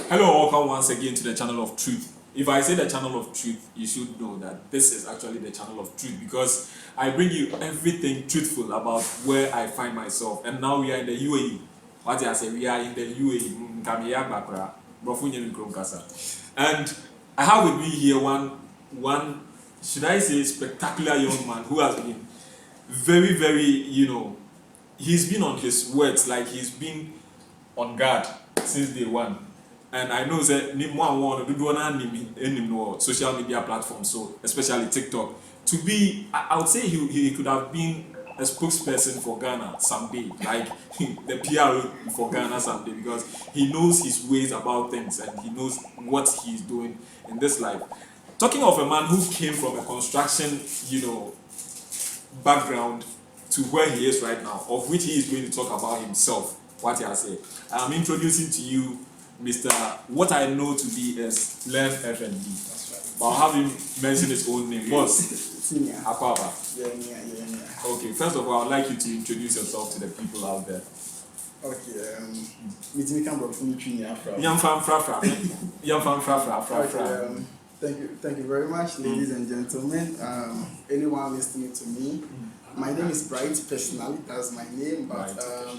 Hello, welcome once again to the channel of truth. If I say the channel of truth, you should know that this is actually the channel of truth because I bring you everything truthful about where I find myself. And now we are in the UAE. What I say, we are in the UAE. And I have with me here one should I say spectacular young man who has been very, he's been on his words, like he's been on guard since day one. And I know that social media platforms, so especially TikTok, to be, I would say he could have been a spokesperson for Ghana someday, like the PR for Ghana someday, because he knows his ways about things and he knows what he's doing in this life. Talking of a man who came from a construction, background to where he is right now, of which he is going to talk about himself, what I say. I'm introducing to you Mr. What I know to be as Learn F&B. That's right. But I'll have him mention his own name. Boss. Senior. Akwaba. Yeah. Okay, first of all, I'd like you to introduce yourself to the people out there. Okay, we can go from Thank you very much, ladies and gentlemen. Anyone listening to me, my name is Bryte, personally, that's my name, but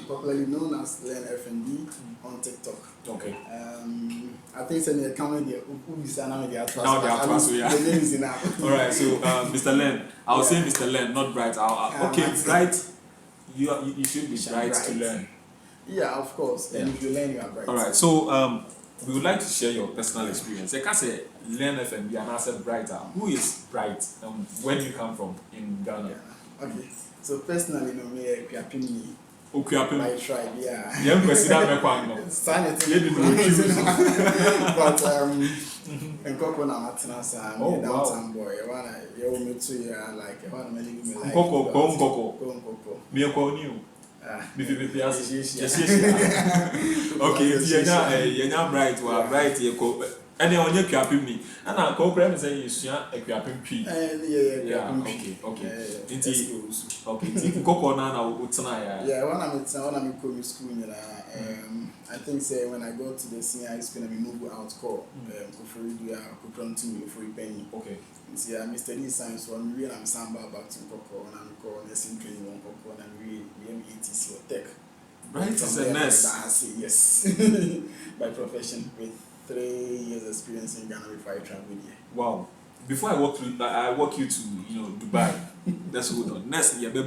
popularly known as Learn F&B on TikTok. Okay. I think the name is enough. Alright, so Mr. Len, I'll say Mr. Len, not Bryte. Okay, Bryte, you should be Bryte to learn. Yeah, of course. And if you learn, you are Bryte. Alright, so we would like to share your personal experience. I can say Learn F&B and I said Bryte. Who is Bryte? Where do you come from in Ghana? Yeah. Okay. So personally, me, Piapini. Okay, my tribe, yeah. Young president, Sanity. But and Coco Namatina, I'm a downtown boy. You want me to like I want to make me like Coco. Me a call new. Yes. Okay, you're Bryte. Well, Bryte, you go. And on your capping me, and I'll go grab and say, a capping tree. Yeah, okay. Coco Nana, what's tonight? Yeah, when I'm in school, I think say when I go to the senior high school, I'm move out call. For penny. Okay. See, Mr. D science one real I'm samba back to Coco and I'm called nursing training on Coco and I'm really ETC or tech. Bryte is a nurse. Yes. By profession with 3 years experience in Ghana before I traveled here. Wow. Before I walk you to Dubai. That's hold on. Next year, but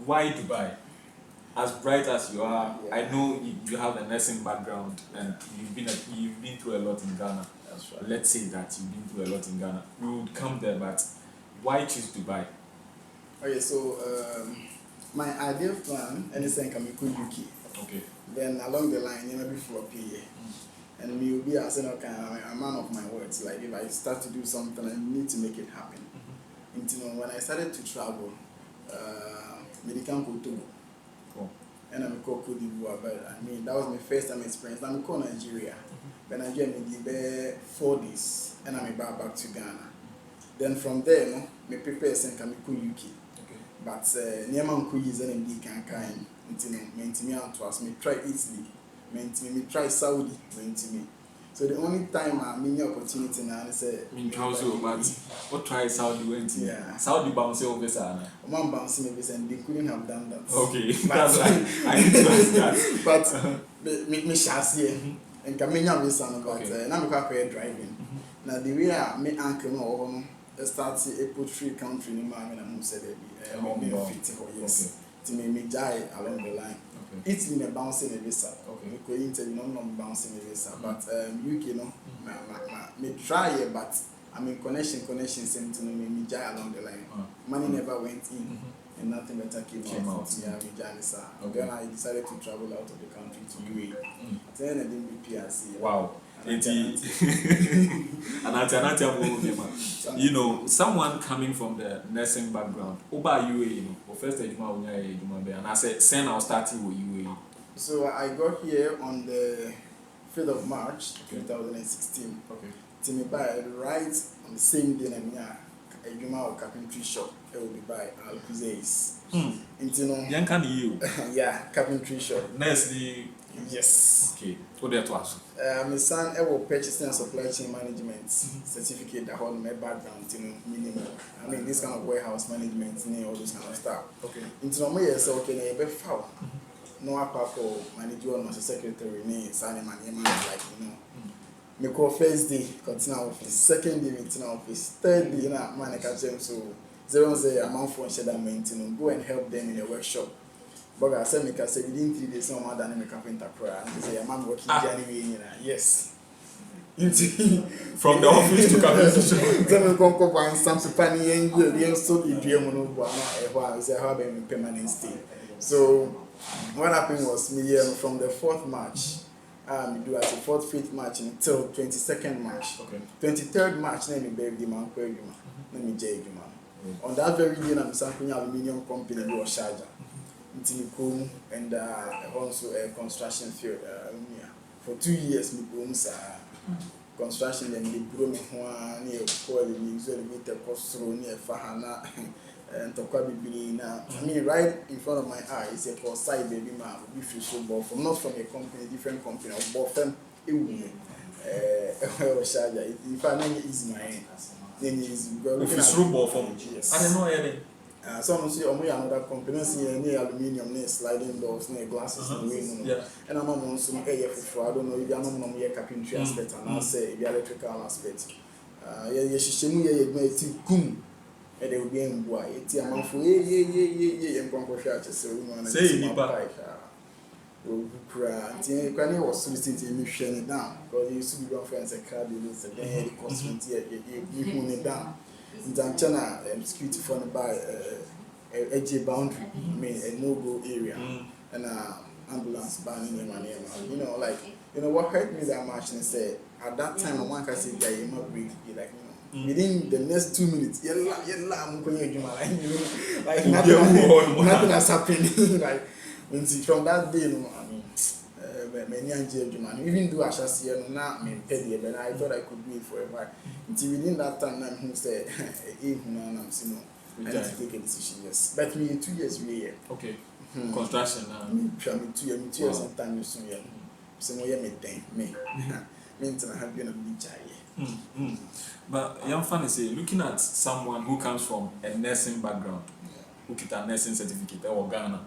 why Dubai? As bright as you are, yeah. I know you have a nursing background and you've been through a lot in Ghana. That's right. Let's say that you've been through a lot in Ghana. We would come there, but why choose Dubai? Okay, so my ideal plan, anything can be UK. Okay. Then along the line, maybe floppy, and me will be as a man of my words. Like if I start to do something, I need to make it happen. And when I started to travel, medical Togo, and I'm called Cote d'Ivoire, but I mean that was my first time experience. I'm called Nigeria, but Nigeria me give 4 days, and I'm back to Ghana. Then from there, me prepare and come to UK. Okay. But near man could use an MD can kind. Me out to us, me try Italy, me try Saudi, me. So the only time I mean opportunity now is but what try Saudi went to? Yeah. Saudi bounce over sana. One bounce me and they couldn't have done that. Okay, that's I need to ask that. But me shall see and Camina visa, but now I'm quite driving. Now the way I me uncle no start a poultry country in my and said it 50 years. To me die along the line. Okay. It's been a bouncing a visa. Okay. Because interview not bouncing a visa. But UK me try it, but I mean connection same to me die along the line. Money never went in and nothing better came out. Yeah, me die okay. Then I decided to travel out of the country to UAE. Then I didn't be PRC. Wow. Someone coming from the nursing background, Oba UAE, first and I said, send I'll start with UAE. So I got here on the 5th of March 2016. Okay. To me by right on the same day a Juma carpentry shop. It will be by Alcuzays. You. Yeah, carpentry shop. Nicely. Yes. Okay. What that was? My son, I will purchasing and supply chain management certificate that hold my background, minimum. I mean, this kind of warehouse management, all this kind of stuff. Okay. Into no more, so okay, I be foul. No, I for manager or secretary, signing my name, like, me call first day, continue office, second day, continue office, third day, man, I catch them so. Zero say amount for share that maintenance, go and help them in a workshop. But I said, make I say within 3 days, someone done make carpenter prayer. And they say, I'm working anyway, yes. From the office to carpenter shop. Then we come up and some penny and you so the dream on one, say, how about permanent stay. So, what happened was, me from the 4th March, we do as a 4th, 5th March until 22nd March. Okay. 23rd March, then we baby man, let me jay man. On that very day, I'm something aluminium company or charger. And also a construction field. For 2 years, we booms construction and the broom near Quality, usually with the cost near Fahana and Tokabi. I mean, right in front of my eyes, a side baby man, if you so ball from not from a company, different company, or both them, it will be a charger. If I know it is my end, then it's going to be ball from. Yes. I don't know any. Some say, another company, near aluminium, near sliding doors, near glasses, and I'm on some air for I don't know if you're not a carpentry aspect, and I'll say the electrical aspect. Kum, and they will be in boy. It's a month for and conquer so we want to say, Granny was soliciting me sharing it down because you used to be your friends and card dealers and then the cost you it down. In China, security funded by a boundary, I mean a no-go area, and ambulance banning in my name. What hurt me that much and said at that time one can say yeah, you might break like within the next 2 minutes, I'm going to like nothing has happened. Like from that day, I mean many even though I shall see not me petty, but I thought I could do it for a while. Until within that time, who said, I need to take a decision, yes. But me 2 years, we okay. Construction now. Me 2 years, and time you soon, so me, I have been a big child. But young fan is looking at someone who comes from a nursing background, who get a nursing certificate or Ghana.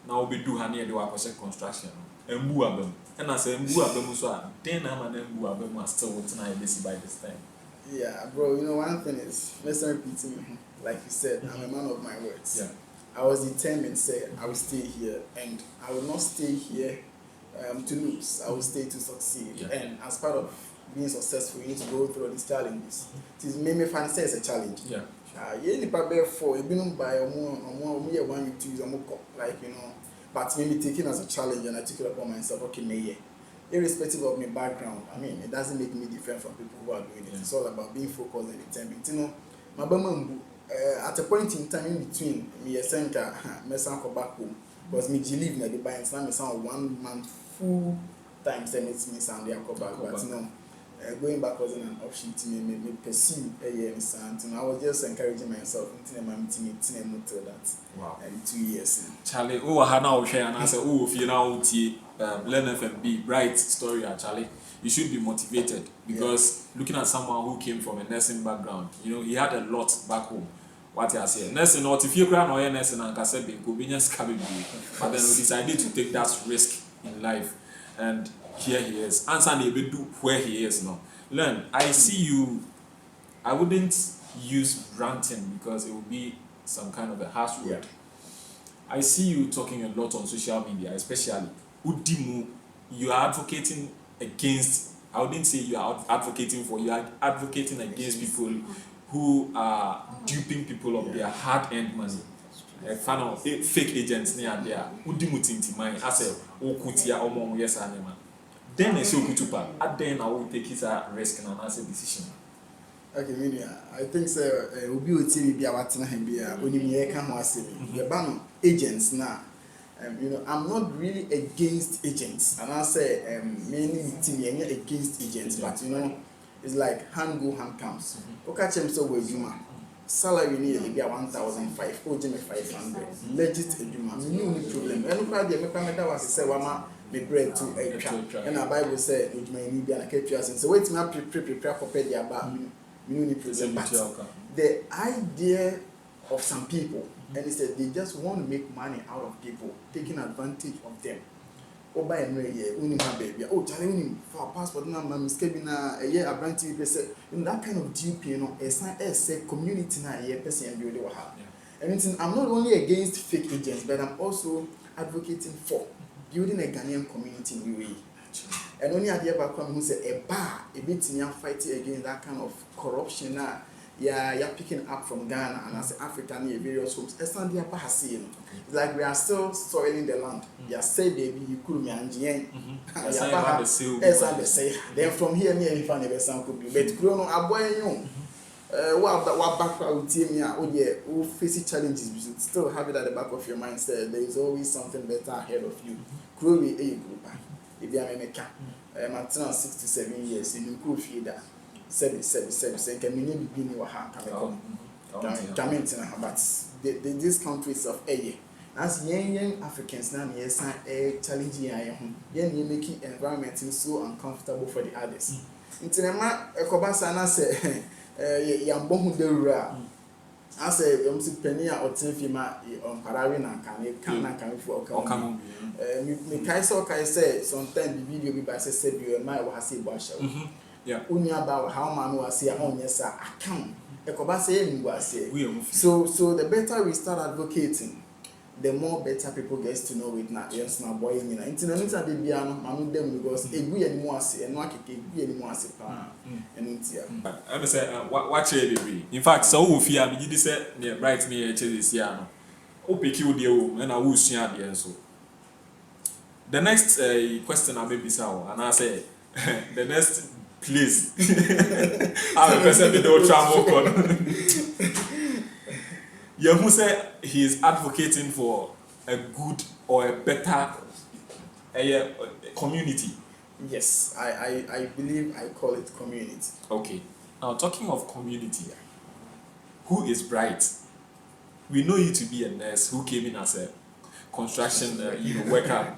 Now we do honey and do our construction. And I say, then I'm an still waiting by this time. Yeah, bro, one thing is, let's not repeat me. Like you said, I'm a man of my words. Yeah. I was determined, say, I will stay here, and I will not stay here to lose. I will stay to succeed. Yeah. And as part of being successful, you need to go through these challenges. It is maybe fancy as a challenge. Yeah. You need to for you been by or more, one you choose like but maybe taking as a challenge, and I took it upon myself. Okay, me irrespective of my background, I mean, it doesn't make me different from people who are doing it. It's all about being focused and determined. My at a point in time in between, me a center, me son go back home because me live in the bank. Now me son 1 month full time. Then it's me son they go back, but going back wasn't an option to me. Me pursue a year in something. I was just encouraging myself into my meeting until that. Wow. And 2 years. Charlie, Hana share and I said, if you now learn FMB, Bryte story actually. You should be motivated because looking at someone who came from a nursing background, he had a lot back home. What you say, nursing or if you grant or nursing and Kasebi, convenience cabin, but then we decided to take that risk in life, and here he is. Answer do where he is now. Learn. I see you. I wouldn't use ranting because it would be some kind of a harsh word. I see you talking a lot on social media, especially Udimu. You are advocating against. I wouldn't say you are advocating for. You are advocating against people who are duping people of their hard-earned money. A fan of fake agents near there. Udimu tinti mine. I say, okutia omo yes anema. Then I say okutupa. At then I will take his risk and answer decision. Okay, I think so. Obi oti bi awatena he bia onimi e ka ho asemi. The ban agents now. I'm not really against agents, and I say many team against agents, but it's like hand go hand comes. Okay, so we do salary need be 1,500, oh, 500. Legit, no problem. Anybody, me that was say, me bread to a trap. And the Bible said, which may need an active. So wait, me prepare for pay about me present. The idea of some people, and he said they just want to make money out of people, taking advantage of them. Oh, by a year, my baby. Oh, telling him for passport number, Miss Kevin, a year, a brand TV, in that kind of GP, you know, a community, a year, person, and you will have. And I'm not only against fake agents, but I'm also advocating for building a Ghanaian community in UAE. And only idea about come who say a bar, a bit in fighting against that kind of corruption. You're picking up from Ghana and as African various homes. It's not the It's like we are still soiling the land. You say baby, you could be Anjian. Then from here, me and Fanny Bessan could be. But grown a boy, you what background team ya? Oh yeah, who face challenges, you should still have it at the back of your mind. Say there is always something better ahead of you. Grow a group. If you are in a car, I'm 6 to 7 years, you could feed that. 7 can be beginning or half coming but these countries of a as young Africans now, yes, a challenging you making environment so uncomfortable for the others. Intinema Ekobasana say Yambon de Rura. I say, I'm penny or 10 fima on Parawin and can for come. Mikaiso Kai said, sometimes the video be by said you and my was a basher. Yeah, only about how man was here on yes, I can't. Ekobase was here. So the better we start advocating, the more better people gets to know it now. Yes, now boy, you know, international de biano, mamu them because a we anymore say, and what we anymore say, and it's here. I say, watch it be. In fact, so if you are beginning to say, Bryte me this year, oh, pick you deal, and I will see the answer. The next question I may be so, and I say, the next. Please. I'm a person with no travel. Yamu said he is advocating for a good or a better community. Yes, I believe I call it community. Okay. Now talking of community, who is Bryte? We know you to be a nurse who came in as a construction worker.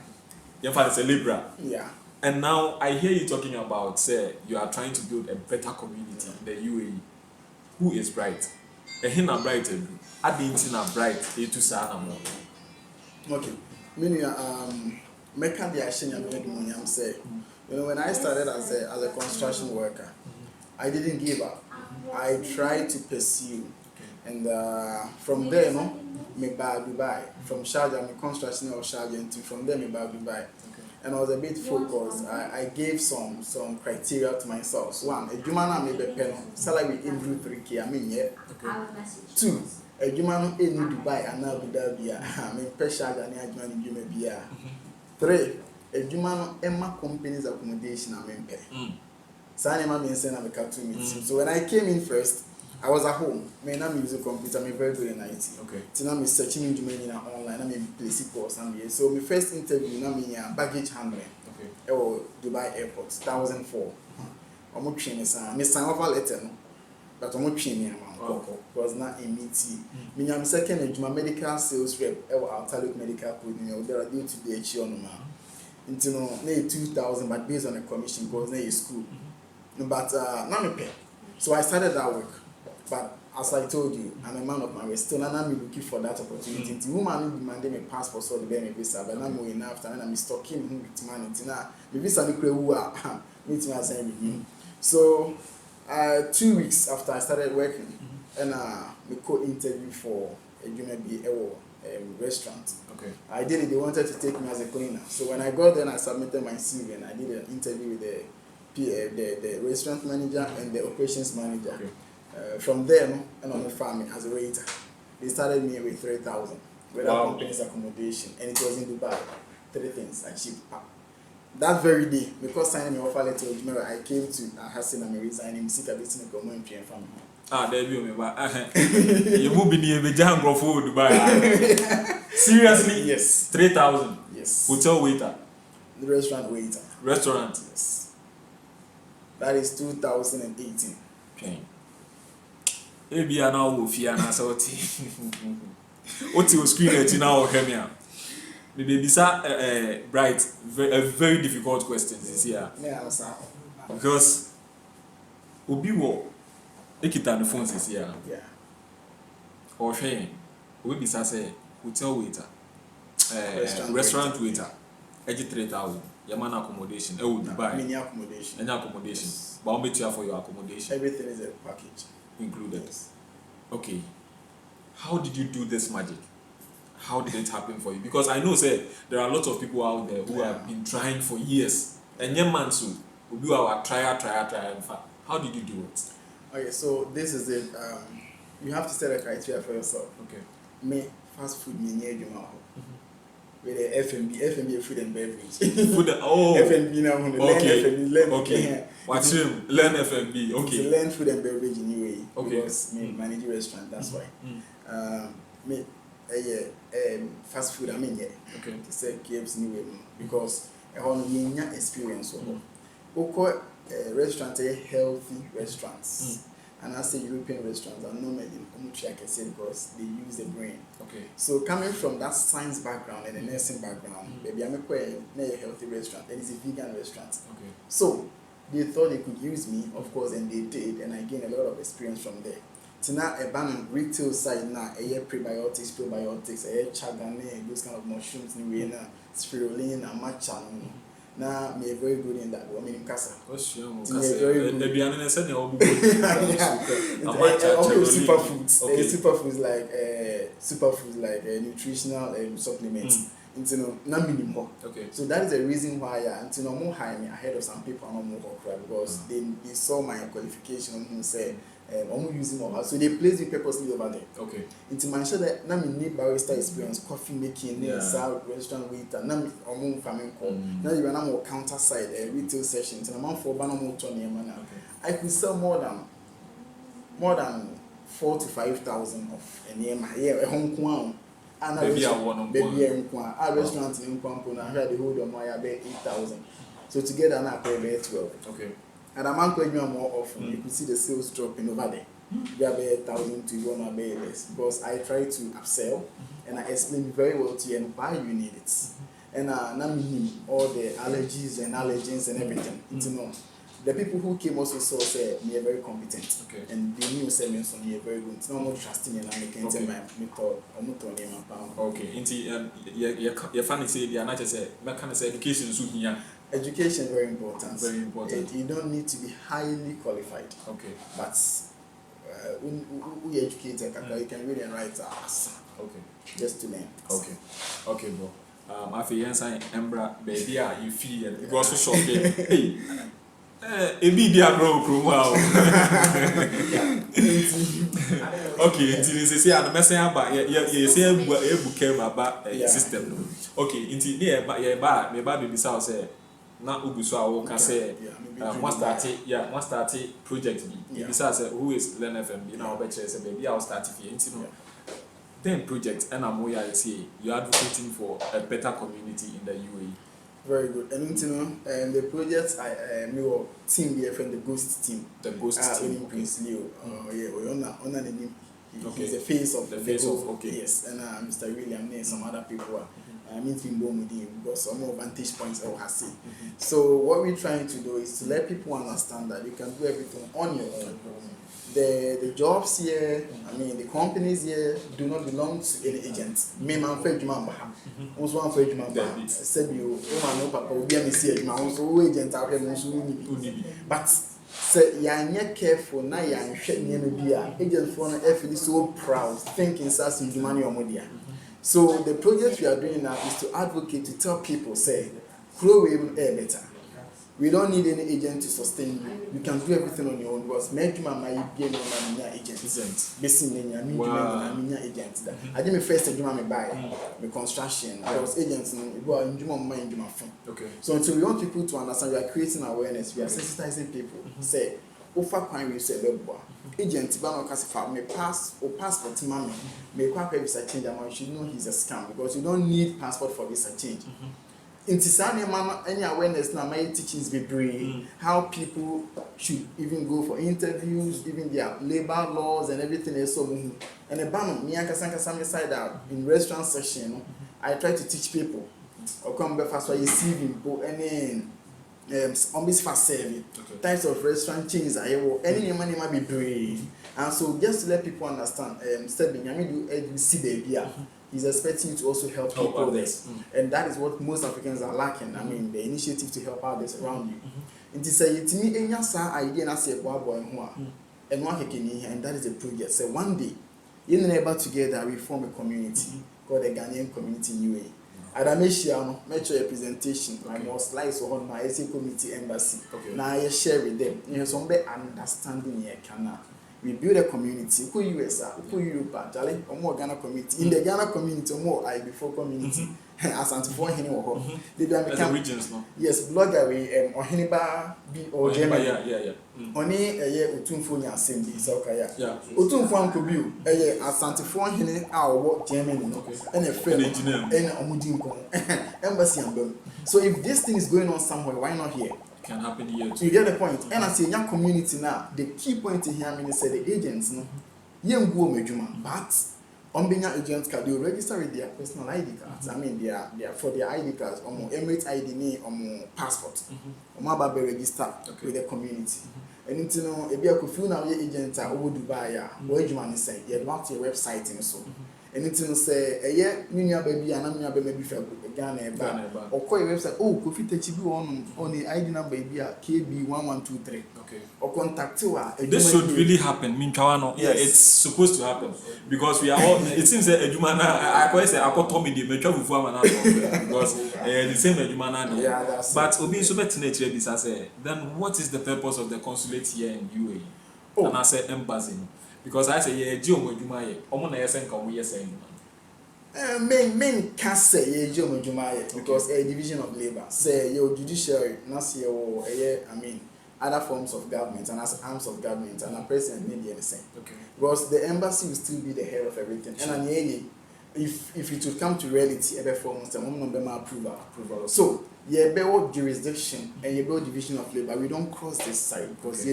In fact, it's a labourer. Yeah. And now I hear you talking about, say, you are trying to build a better community in the UAE. Who is Bryte? Ehina Bryte, Adintina Bryte, to Sana. Okay. Meaning, make the action I'm saying. You know, when I started as a construction worker, I didn't give up. I tried to pursue. And from there, no, me back Dubai. From Sharjah, me construction of Sharjah, and from there, me back Dubai. And I was a bit focused. I gave some criteria to myself. So one, a Jumana may be pen salary in 3K. I mean, yeah. Okay. 2, a Jumano in Dubai and now Dubai. I mean, pressure than a Jumani Jumabia. 3, a Jumano Emma company's accommodation. I mean, pay. Sani mama and send a to meet. So when I came in first, I was at home. My name is a computer. I'm very good in IT. Okay. So now I'm searching in online. I'm placing course. So my first interview, I'm baggage handling. Okay. Oh, Dubai Airport, 2004. I'm not training. I'm sign off a letter, but I'm not training. Was not a meeting. I'm second in my medical sales rep. I'll tell you medical code. There are due to the HO until 2000, but based on a commission because they school. But now me pay. So I started that work. But as I told you, I'm a man of my word. Still, and I'm looking for that opportunity. The woman who demanded my passport so the baby visa, but I'm going after and I'm stalking him with money. Now, the visa I meet me as I review. So, 2 weeks after I started working, and we co-interview for a restaurant. Okay. I did it. They wanted to take me as a cleaner. So when I got there, I submitted my CV and I did an interview with the restaurant manager and the operations manager. Okay. From there, and on the farm as a waiter, they started me with 3,000 without company's accommodation, and it was in Dubai. 3 things I cheap. That very day, because signing my offer letter, I came to Hassan and resigning. Seek a business government from home. There you go. You move in here, we jam go for Dubai. Seriously? Yes. 3,000. Yes. Hotel waiter. The restaurant waiter. Restaurant. Yes. That is 2018. Okay. Maybe I know if you are not so. What's your screen at now, Hemia? Maybe these are Bryte, a very difficult question this year. Yeah, answer. Because Obi wo ekita the phones this year. Yeah. Or shame. We be say hotel waiter, restaurant waiter, 83,000. Yaman accommodation. Dubai. Mini accommodation. Any accommodation. But how much you have for your accommodation? Everything is a package. Included. Yes. Okay. How did you do this magic? How did it happen for you? Because I know, say, there are lots of people out there who have been trying for years. And young man so will be our try. In fact, how did you do it? Okay, so this is it. You have to set a criteria for yourself. Okay. Me, fast food, me near you now. With the F&B, food and beverage. Food, oh. F&B now, okay. F&B, learn. Okay. Watch him, learn F&B. Okay. To learn food and beverage in UAE. Okay. Because me manage a restaurant, that's why. Me, fast food, I mean, yeah. Okay. To say KFC anyway, because I want to experience. Okay, restaurants are healthy restaurants. And I say European restaurants are normally I can say because they use the brain. Okay. So coming from that science background and the nursing background, maybe I'm a healthy restaurant and it's a vegan restaurant. Okay. So they thought they could use me, of course, and they did, and I gained a lot of experience from there. So now a retail side now, prebiotics, probiotics, chagane, those kind of mushrooms, spirulina, matcha. Now, me very good in that. I mean, in Casa. Very good. Superfoods. Okay. Superfoods like nutritional supplements. Okay. So that is the reason why until no more high me ahead of some people no more because they saw my qualification and said I'm using more. So they placed me purposely over there. Okay. Into my sure that now me need barista experience, coffee making, restaurant waiter, now me farming call. Now you are now more counter side retail sessions and I'm for banner more Tony man. I could sell more than 4,000 to 5,000 of a near my a home kwan. And a restaurant in Kwampo, I had the whole of my about 8,000. So together now I pay about 12. Okay. And a man paid me more often. You could see the sales dropping over there. You have 1,000 to 1 less because I try to upsell and I explain very well to you and why you need it. And now all the allergies and allergens and everything. You know, the people who came also saw say me are very competent. Okay. And they knew say me so me very good. It's not more trusting and I can tell my method or name. Okay. Into your funny say the another say education is here. Education very important. Very important. You don't need to be highly qualified. Okay. But when we educated, you can read and write us. Okay. Just to learn. Okay. Okay, bro. After you answer Embra, baby, you feel it. You also short. Hey. Ebi dia bro. Wow. Okay, until say and messing about you say e came about system. Okay, until me ba be say say na uguso awo ka say one start project bi. Be say who is learn FM na obeche say baby I will start here until no. Then project and amoya say you are advocating for a better community in the UAE. Very good. And you know, the project me or team here from the Ghost team. The Ghost team. Prince Leo. On the name. Okay. He's the face of the face of okay. Yes, and Mr. William and some other people I mean him with him because some more vantage points I have seen. So what we're trying to do is to let people understand that you can do everything on your own. The jobs here, I mean the companies here do not belong to any agent. Me man for Juma also one for Juma said you no papa will be a missy also agent out there but say you're careful now you're agent for an so proud thinking sassy money or media. So the project we are doing now is to advocate to tell people say grow even better. We don't need any agent to sustain you. You can do everything on your own because make my agent. Basically, I'm agent. I did my first agent buy my construction. I was agents okay. So until we want people to understand, we are creating awareness. We are sensitizing people. Say, offer crime you say agent Bano Casify may pass or passport to mommy may quite visa change and you should know he's a scam because you don't need passport for visa change. In Tisani Mama, any awareness now, my teachings be bring how people should even go for interviews, even their labor laws and everything else. So, and a ban me and Kasanka Sami side out in restaurant session, I try to teach people. Or come back fast while you see people any on this fast serving types of restaurant chains I will any money might be brave. And so just to let people understand, stepping I mean do see baby. He's expecting you to also help people others. And that is what most Africans are lacking. I mean, the initiative to help others around you. And to say it to me, any idea, and I say, boy, and one can hear, and that is a project. So one day, in neighbor together, we form a community called the Ghanaian Community UAE. And I make sure a presentation, like more slides on my SA committee embassy. Now I share with them. You know, some understanding here can. We build a community. Who USA, who Europe, Jale, or more Ghana community. In the Ghana community, or more I before community. As Antifor Henny or they don't become regions, no? Yes, blogger we or Heniba be or Germany. Yeah. Only a year Utumfonia Cindy, Sokaya. Yeah. Utumfon could be a year as Antifor Henny our work Germany, and a friend and Omudinko embassy and them. So if this thing is going on somewhere, why not here? Can happen here too. You get the point. And I say young community now, the key point in here, I mean, say the agents, no, young go mejuma, but on being an agent card, you register with their personal ID cards. I mean, they are for their ID cards, or more Emirates ID name, or more passport, or more about register with the community. And it's you know, if you could feel now your agent are over Dubai, where you want to say, you want your website and so. And it's you say, a year, me baby, and I'm baby for Ghana, or call your website. Oh, could you take you on the ID number, baby, KB1123. Okay. Or contact you. This should really happen. Minchawano. Yeah, it's supposed to happen because we are all. It seems that Ejumana. I quite say I got Tommy the metro before man because the same Ejumana. Yeah, that's. But Obi so better nature this I say. Then what is the purpose of the consulate here in UAE? Oh. And I say embassy. Because I say, yeah, Joe Mojumaye, Omona Yasen come we saying. Main can't say Joe Mojumaye because a division of labor. Say your judiciary, not say your I mean other forms of government and as arms of government and a president may be the same. Okay. Because the embassy will still be the head of everything. Sure. And if it will come to reality, every 4 months, the moment approval. So yeah, build jurisdiction and you build division of labor. We don't cross this side because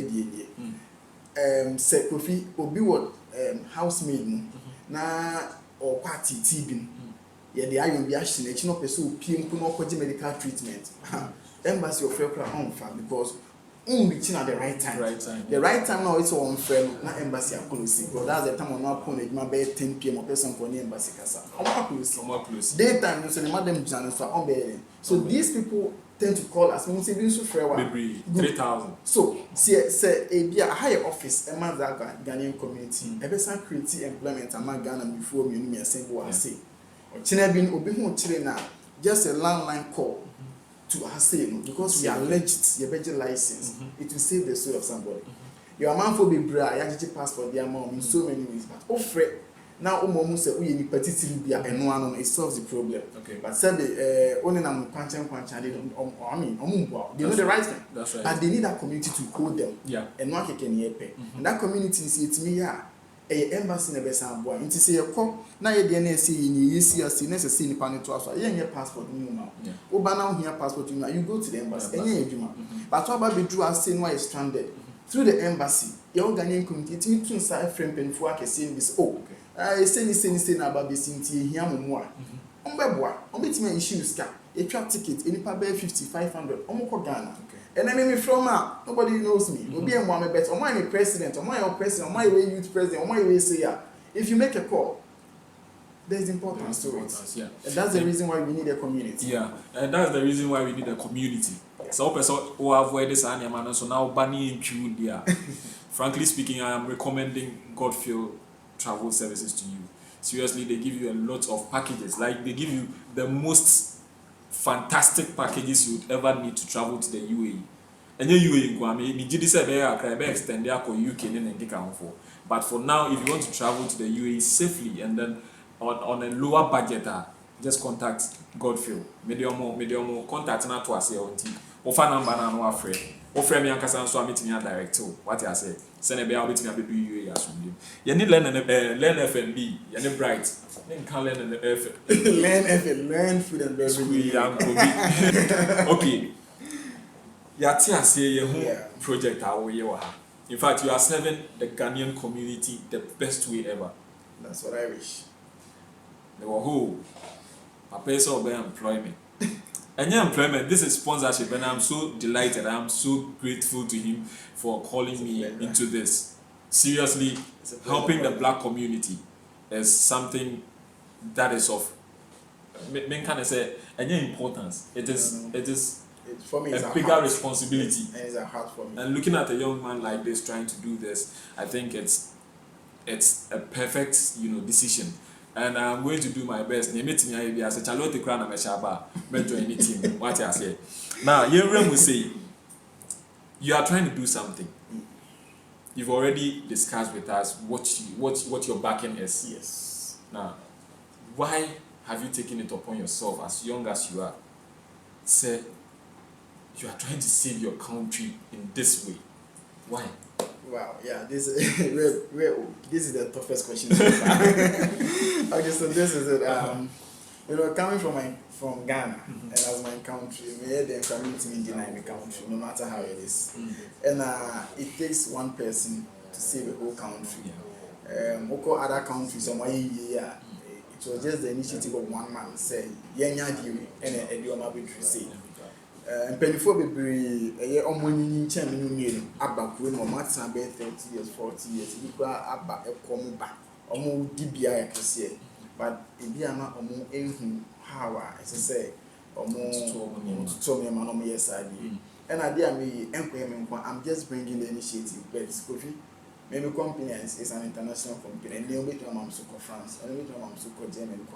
say Kofi obi what housemaid na or party TB yeah the iron be action e no person pm ko no kwaje medical treatment embassy of fair on because reaching at the right time the right time now it's on fair na embassy close because that's the time on our phone e be 10 p.m. or person for the embassy kasa close daytime so the madam jan so on be so these people tend to call us when say being so fair 3,000 so say a be a higher office a man that Ghanaian community e be san create employment among Ghana before me no me say go say or china bin obi hu chire na just a landline call to us say no because we are legit your budget license it will save the soul of somebody your man for be bra ya passport their mom in so many ways but offer now omo say we ni particular bia eno ano it solves the problem but say the only na kwanchan they I mean they know the right thing but they need that community to code them and no keke ni epe and that community is it me ya embassy na be san boy nti say yekọ na ye de na say ni yesi asi na say ni pa ni to aso ye passport ni ma o ba na ho ya passport ni you go to the embassy enye edwuma but what about be do as say no is stranded through the embassy your Ghanaian community it mean to say friend penfo akese this I say na about this inti hia momo a ombeboa ombetime issue ska e twa ticket eni pa be 50-500 omko Ghana and I mean from nobody knows me obi e mo am bet omo am president omo your president omo your youth president omo your say if you make a call there's importance to it and that's the reason why we need a community and that's the reason why we need a community so person who avoid this animal so now banning in there frankly speaking I am recommending Godfield travel services to you. Seriously, they give you a lot of packages. Like they give you the most fantastic packages you would ever need to travel to the UAE. And then UAE, I mean, you say they extend their UK and take for. But for now, if you want to travel to the UAE safely and then on a lower budget, just contact Godfield. Medium contact na to us here on T. Offer number na no afraid. Offer me ankasa nso meeting ya direct what I say. Send a be meeting ya be UAE asumdem. You need learn FNB, you need Bryte. Then can learn learn food and beverage. Okay. Yati say your project in fact you are serving the Ghanaian community the best way ever. That's what I wish. They were who Papa is all about employment. And yeah, employment, this is sponsorship, and I'm so delighted. I'm so grateful to him for calling me into this. Seriously, helping the black community is something that is of men can say any importance. It is for me, a bigger responsibility. And it's a heart for me. And looking at a young man like this trying to do this, I think it's a perfect, decision. And I'm going to do my best. As a Charlotte Crown and Meshaba, mentor any team. What I say. Now, Yerem will say, you are trying to do something. You've already discussed with us what your backing is. Yes. Now, why have you taken it upon yourself as young as you are? Say, you are trying to save your country in this way. Why? Wow, yeah, this is the toughest question so far. Okay, so this is it. Coming from Ghana, and as my country, the community in deny my country, no matter how it is. And it takes one person to save a whole country. Other countries, it was just the initiative of one man say, "Yenya diwi," and a big say. And before we a money in China, about when my master be 30 years, 40 years, we go about a come back, almost DBI, I can say. But if you are not how I say, almost told me a man on my side. And I dare me, I'm just bringing the initiative, but it's coffee. Maybe company is an international company, and they'll make them so France, and they'll make them so German.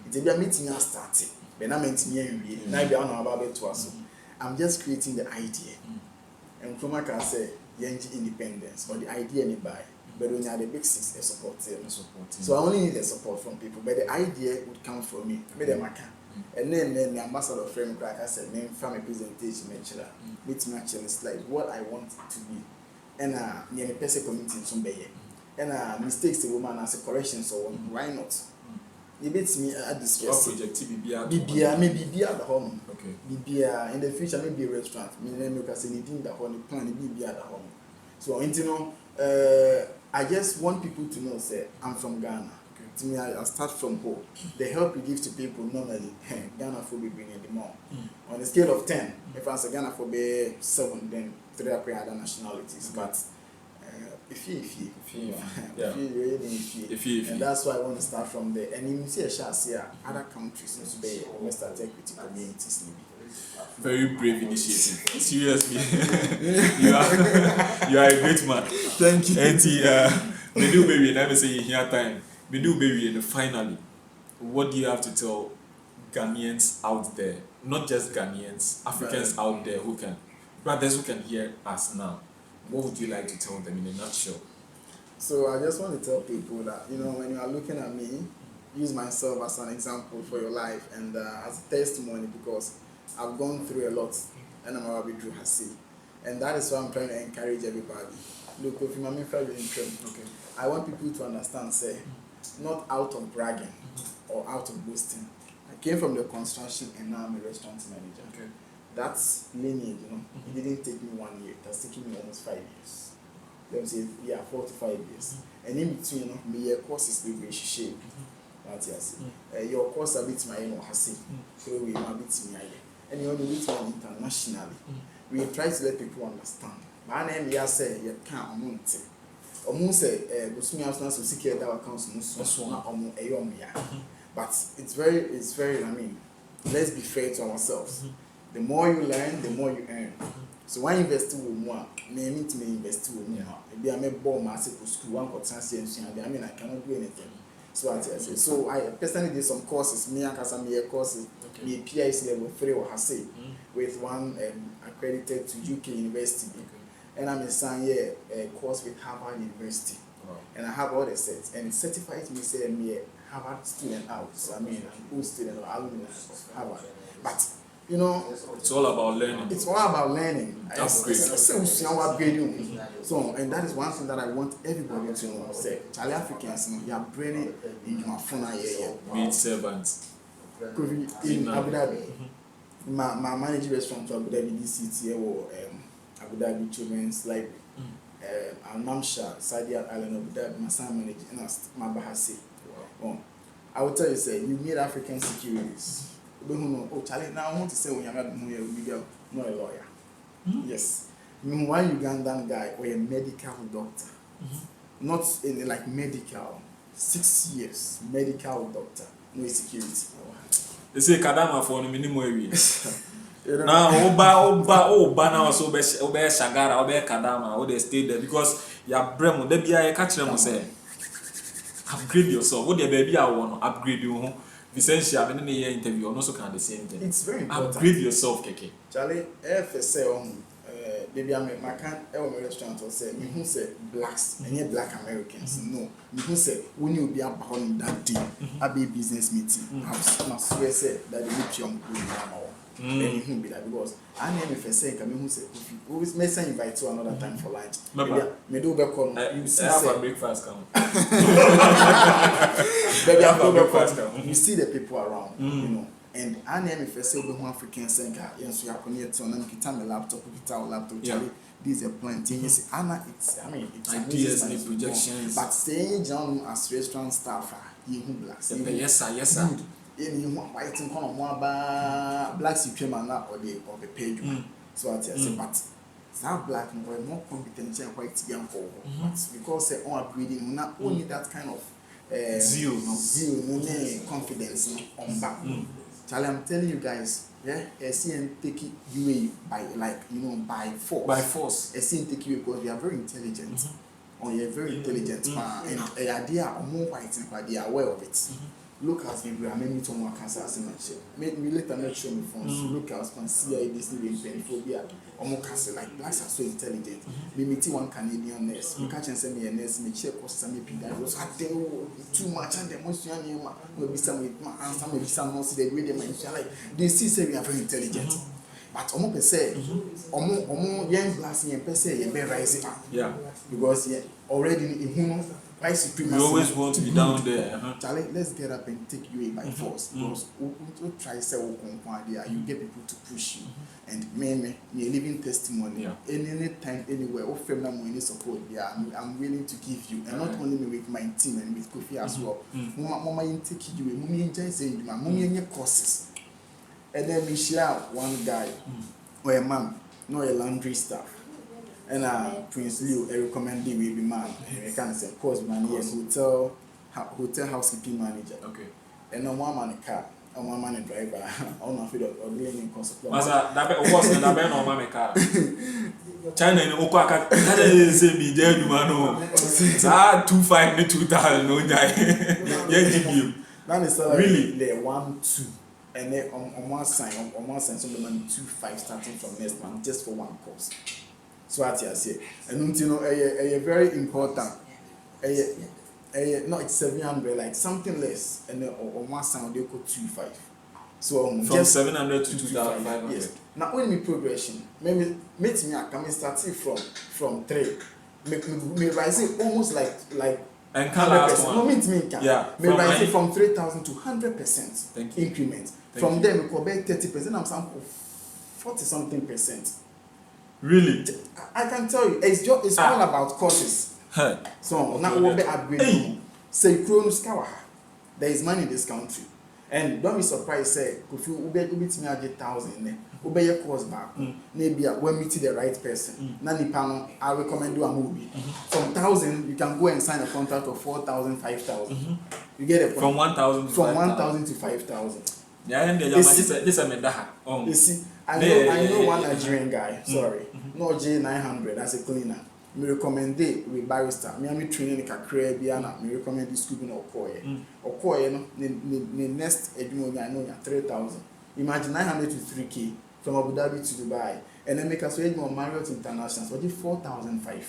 It's a meeting has started. But I'm about to us. I'm just creating the idea. And Kroma can say, Yenji independence, or the idea anybody. But when you are the big six, they support them. So I only need the support from people. But the idea would come from me. Made them and then the ambassador frame crack, I said, name family presentation, meet match and it's like what I want it to be. And near the person community in some bay. And mistakes the woman as a correction, so why not? It beats me at this BBA, maybe be at the home. Okay. BBA in the future, maybe a restaurant. Me can say anything that home plan BBA at the home. So, I just want people to know, say, I'm from Ghana. Okay. To me, I start from home. The help you give to people normally, Ghana for be bringing the more. On a scale of 10, if I say Ghana for be 7, then 3 are other nationalities. Okay. But and that's why I want to start from there. And you see a chance here, other countries in Spain, West Equity communities. Very brave initiative. Seriously, you are a great man. Thank you. And me do baby, let me say here time. Me do baby, and finally, what do you have to tell Ghanaians out there? Not just Ghanaians, Africans out there brothers who can hear us now. What would you like to tell them in a nutshell? So I just want to tell people that, when you are looking at me, use myself as an example for your life and as a testimony, because I've gone through a lot and I'm about to do Hasi. And that is why I'm trying to encourage everybody. Look, if you okay. I want people to understand, say, not out of bragging or out of boasting. I came from the construction and now I'm a restaurant manager. Okay. That's lineage, It didn't take me 1 year. It has taken me almost 5 years. Let me say, 4 to 5 years. And in between, my courses will be shape. Your course a bit my Hasi. So we are bit me. And you only bit me internationally. We try to let people understand. My name is say you can't amount. Almost say, Busumi house now so secure that accounts but it's very, let's be fair to ourselves. The more you learn, the more you earn. So when you invest with more, me invest with more. Maybe I make bomb myself school, one got science, I cannot do anything. So I say. So I personally did some courses. Me and Kasami courses. Me PIC level 3 or Hase with one accredited to UK University. And I'm a course with Harvard University. Wow. And I have all the sets. And it certifies me say me a Harvard student out. So I'm good student or alumni of Harvard. But it's all about learning. It's all about learning. That's great. So, and that is one thing that I want everybody to know. Say, Charlie Africans, you are bringing in your phone here. Be servants. In Abu Dhabi, my managing restaurant to Abu Dhabi this year or Abu Dhabi Children's Library. Al Mamsha, Saudi Island, Abu Dhabi, my son managing, and my Bahasi. I will tell you, say, you need African securities. Oh, Charlie, now I want to say when you're not a lawyer. Yes. One Ugandan guy or a medical doctor. Not in like medical. 6 years, medical doctor, no security. They say Kadama for minimum area. Now, Oba now so be Shagara, Obe Kadama, or they stay there because ya bremo, they be a catch them say upgrade yourself. What the baby I want to upgrade you. Essentially, I'm in the interview, also can the same thing. It's very important. Upgrade yourself, Keke. Charlie, if say baby, I can't ever restaurant or say, me who say blacks, and yet black Americans. No, me who say, when you be about that day, I be business meeting. I swear say that the rich young people then you won't be that because I never say, come who say, always may say invite to another time for lunch. Me do back on you see a breakfast come. Baby, I have breakfast come. You see the people around, you know. And I never say we African senka. Yes, we are connected to them. Kita my laptop, kita our laptop. Charlie, these are plenty. Yes, Anna, it's it's ideas and projections. But staying down as restaurant staff, you who blacks. Yes, sir. You want writing kind of more about blacks you came or the page. So I say, but some black boy more competent and white young for. But because they are breeding, not only that kind of zeal, confidence on back. Charlie, I'm telling you guys, yeah, SCN take you away by by force. By force. SCN take you because they are very intelligent. Or you're very intelligent, and the idea are more white and they are aware of it. Look at me, I made me to more cancer as made me later not show me phones. Look at us, see this new phobia. Or more cancer, like blacks are so intelligent. We meet one Canadian nurse. We catch and send me a nurse, me check cost some people that was too much and the most young will be some with my answer, maybe some more see the way they mention like they see say we are very intelligent. But almost per se, almost young blacks and per se, you're rising up. Yeah. Because already in human. You always want to be down there. Charlie, let's get up and take you by force. Because we try to say you get people to push you. And me, you're living testimony. Yeah. Any time, anywhere, or family money support. Yeah, I'm willing to give you, and not only with my team and with Kofi as well. Mama, you take you. Mummy enjoy saying, Mummy any courses. And then we share one guy or a man, no a laundry staff. And Prince Leo, I recommend him will be man. I can say, course, man, yes, hotel housekeeping manager. Okay. And one man a car, and one man a driver. I'm not afraid of dealing in consequence. Masa, that was the Ben or Mamma car. China in Okwaka, that is a me, dear, you know. It's hard 2,500, 2,000, no, yeah, give you. That is really the 1-2. And then on one side, so the money 2,500 starting from next month just for one course. So what I say, and you know, a very important, no, it's 700, like something less, and then on one side they go 2,500. So from just 700 to 2,500. Yes. Now only progression. Maybe meet me. I can starting from 3. Me rising almost like. And can last one. No, meet me. Yeah. Me rising from 3,000 to 100% increment. From there we go back 30%. I'm saying 40-something%. Really? I can tell you, it's all about courses. Hey. So now we'll be upgrading. Say, there is money in this country. And don't be surprised, say, if you be to me 1,000, obey your course back. Maybe when meet the right person. Nani panel, I recommend you a movie. From 1,000, you can go and sign a contract of 4,000, 5,000. You get it from 1,000 to 1,000 to 5,000. Yeah, and this is a medaha. You see, I know one Nigerian guy. Sorry, no J900 as a cleaner. Me recommend it with barrister. Me am training ka career biana. Me recommend this scooping Okoye. Okoye no. The next edumoni I know 3,000. Imagine 900 to 3K from Abu Dhabi to Dubai, and then make us wage more Marriott International. So 4,500.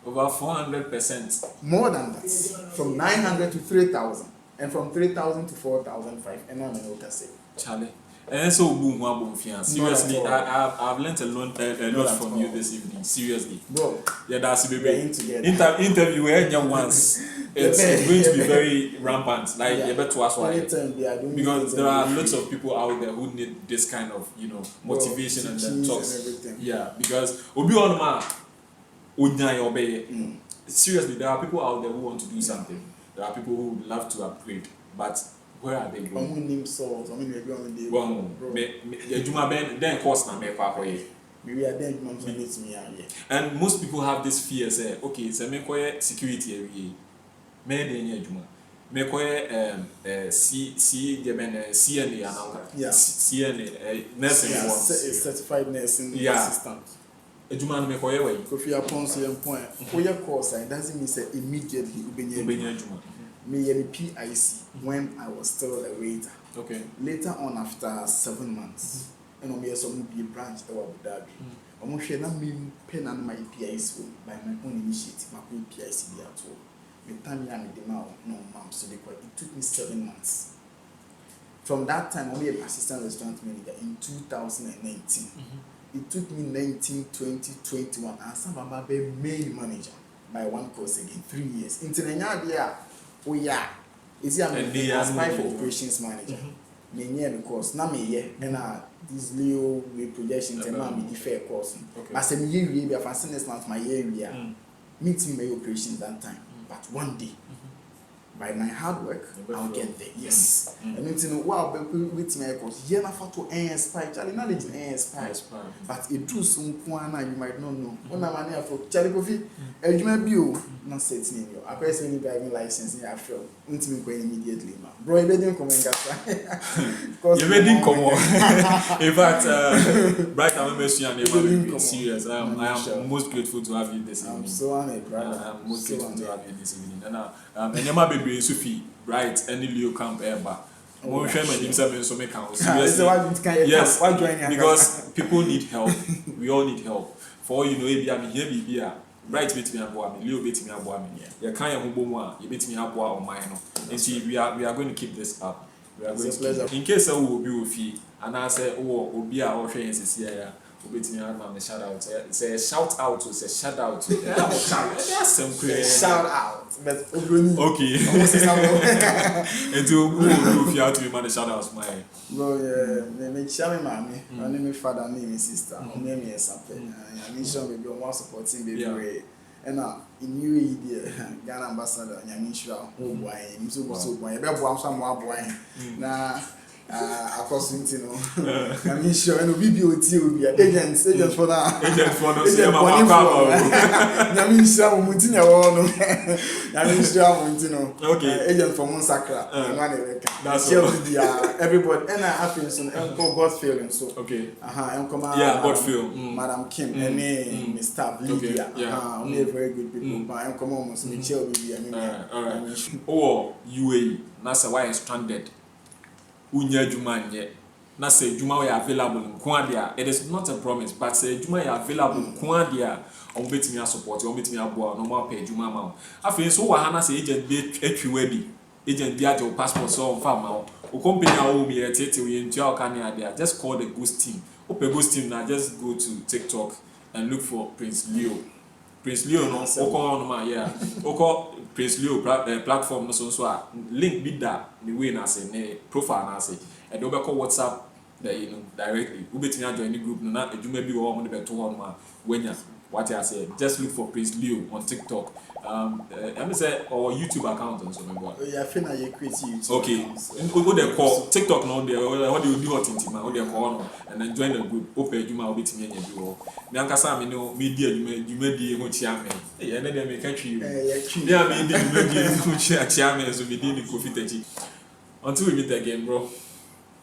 Over 400%. More than that. From 900 to 3,000. And from 3,000 to 4,500, and I'm an say. Charlie. And so boom, seriously, I've learned a lot from you this evening. Seriously, bro. Yeah, that's the baby. Interview young ones. It's going to be very rampant. Like you better to us why. Because there are lots of people out there who need this kind of motivation and then talks. Yeah, because obi on ma unya obey. Seriously, there are people out there who want to do something. There are people who would love to upgrade. but where are they going? I'm name souls. I mean, maybe on the One, the Juma Ben, then course na me kwa koye. maybe I didn't want to meet me out here. And most people have this fear, say, okay, it's a me koye security every year. Me de nye Juma. Me koye CNA ananga. Yeah. CNA nursing Yeah, forms. certified nursing assistant. Juma me koye way. Kofi upon certain point, your course, it doesn't mean say immediately Ubenya Juma. me a PIC when I was still a waiter. Okay. Later on, after 7 months, and I'm here some be a branch of Abu Dhabi. I'm sure that me pen on my PIC by my own initiative, my PIC be at all. The time I made the no mom, so it took me 7 months. From that time, I'm an assistant restaurant manager in 2019. It took me 19, 20, 21, and some of my main manager by one course again, 3 years. Into the year, oh yeah, it's I'm aspire for operations manager. Me yeah because now me yeah, and this Leo with projections and now me the fair course. But say me year we have seen this month my year meeting my operations that time. But one day, by my hard work, I'll get there. Yes. And it's in wow, but with my course, yeah, na to inspire. Charlie, knowledge inspire. But it do some kwana you might not know. When I'm here for Charlie Coffee, you might be not setting you. I press any driving license in your field. Until me go immediately, man. Bro, you didn't come and get You didn't come on. In fact, Bryte, I'm very serious. I am most grateful to have you this evening. I'm so honored, brother. I'm most grateful to have you this evening. And Nyama baby Sophie, Bryte, any Leo camp ever. Yes, because people need help. We all need help. For all you know, here Bryte bet me aboa me, Leo bet me aboa me. You can't have bomo, you bet me aboa on mine. And see, we are going to keep this up. We are going to keep. In case I will be with you, and I say, oh, be our friends is here. Bet me a shout out. Say shout out to say shout out. Shout out. But okay. And to if you have to be man shout out my. Bro, yeah, me chame mommy, my name is father, name is sister, my name is something. I mean, sure baby, one supporting baby. And in new Ghana ambassador, I mean, sure, oh boy, I'm so boy, I better want some more boy. Nah. Across you know, I mean, sure, and BBOT will be agents for now. Agents for those. I mean, sure, Muntina, I mean, sure, okay, agent for Monsacra, that's everybody, and I happen so God feeling so. Okay, and come yeah, God feel, Madam Kim, and me, Mr. Lydia, we are very good people, but I'm come on, Michelle, alright, oh, UAE, NASA, why is stranded? Unya juma nye na say juma we available nko dia it is not a promise but say juma you available nko dia on betimi support on betimi aboa no more pay juma ma afi so wa hana say agent be atwi agent be at your passport so on farm ma o company a wo be tete we ntua ka ne dia just call the ghost team open ghost team now just go to TikTok and look for Prince Leo no oko no ma yeah oko Prince Leo platform no so link be that the way na say ne profile na say and they call WhatsApp that you know directly we between join the group no na adwuma bi wo mo de beto ho no ma wenya what I say just look for Prince Leo on TikTok I say or YouTube account and so remember yeah fina you create YouTube okay go there call TikTok no there what do you do hot intima what there call no and then join the group open adwuma obetimi anya bi wo me ankasa me no media adwuma di ho chia me eh na dem me ka twi yeah me di adwuma di ho chia me so me di ni Kofi Tachi until we meet again bro.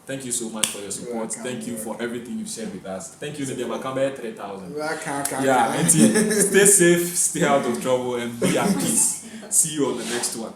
Thank you so much for your support. Thank you for everything you've shared with us. Thank you, Nadia Makambe 3000. Yeah, stay safe, stay out of trouble, and be at peace. See you on the next one.